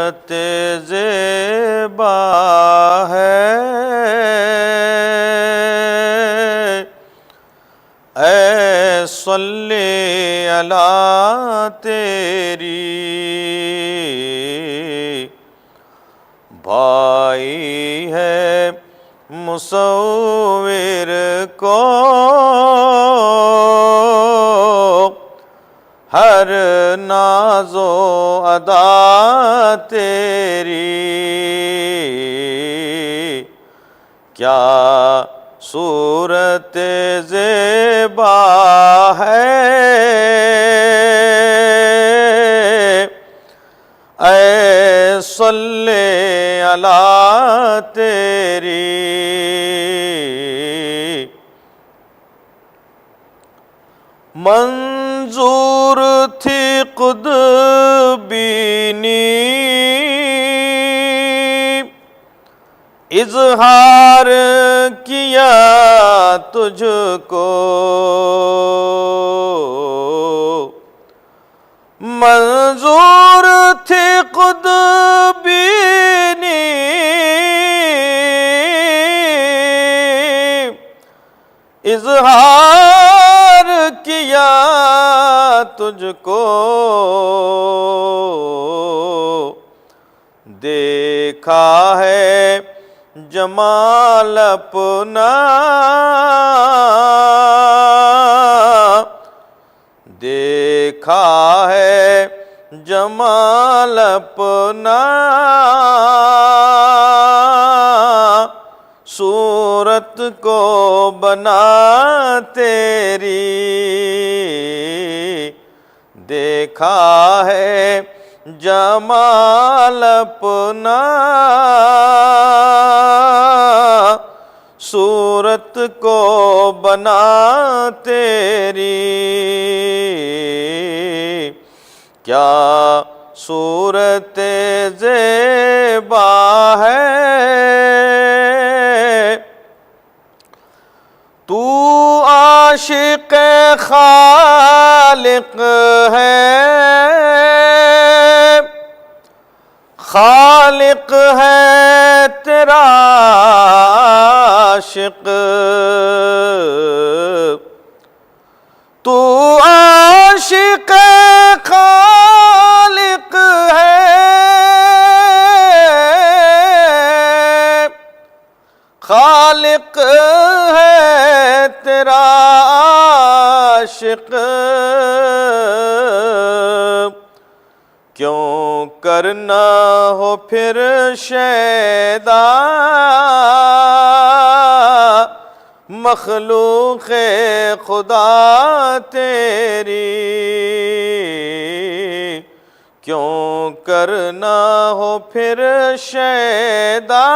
صورت زیبا ہے، اے صلی اللہ تیری بھائی ہے مصور کو ہر ناز و ادا تیری، کیا صورت زیبا ہے، اے صلی اللہ تیری منظور تھی خود بینی، اظہار کیا تجھ کو، منظور تھی خود بینی، اظہار کیا تجھ کو، دیکھا ہے جمال اپنا، دیکھا ہے جمال اپنا، صورت کو بنا تیری، دیکھا ہے جمال اپنا، صورت کو بنا تیری، کیا صورت زیبا ہے، تو عاشق خالق ہے، خالق ہے تیرا عاشق، تو عاشق خالق ہے، خالق ہے تیرا عاشق، کیوں کرنا ہو پھر شیدا مخلوق خدا تیری، کیوں کرنا ہو پھر شیدا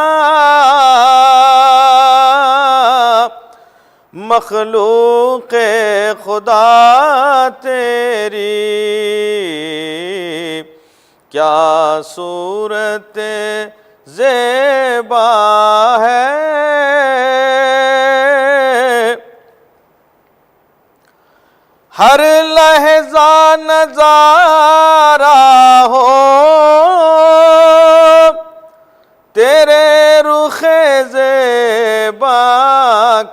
مخلوق خدا تیری، کیا صورت زیبا ہے، ہر لحظہ نظارہ ہو تیرے رخ زیبا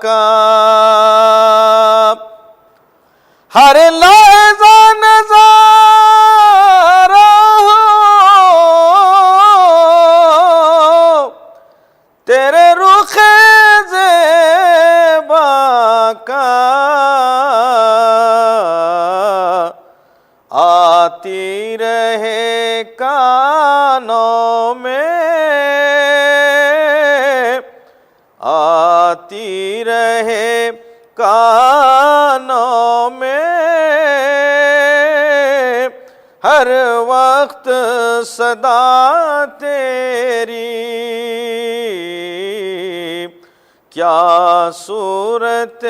کا، ہر لحظہ نظارہ ہو تیرے رخ زیبا کا، آتی رہے کانوں میں، آتی رہے کانوں میں، ہر وقت صدا تیری، کیا صورت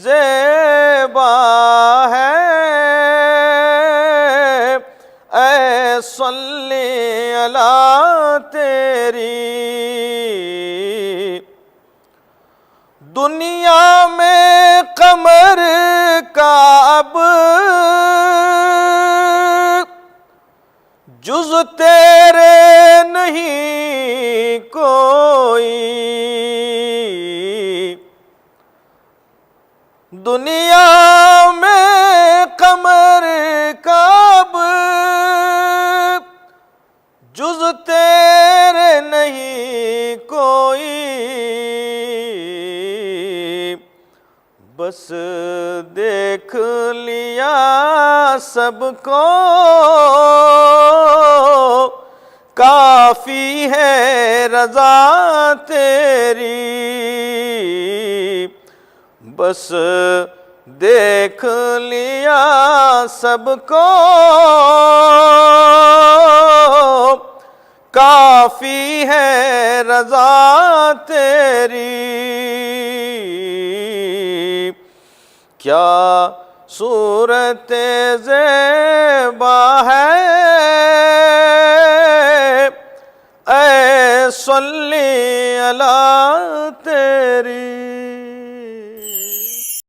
زیبا ہے، اے صلی اللہ تیری، دنیا میں قمر کا اب جز تیرے نہیں کوئی، دنیا میں قمر کعب جز تیرے نہیں کوئی، بس دیکھ لیا سب کو کافی ہے رضا تیری، بس دیکھ لیا سب کو کافی ہے رضا تیری، کیا صورت زیبا ہے اے صلی اللہ تیری۔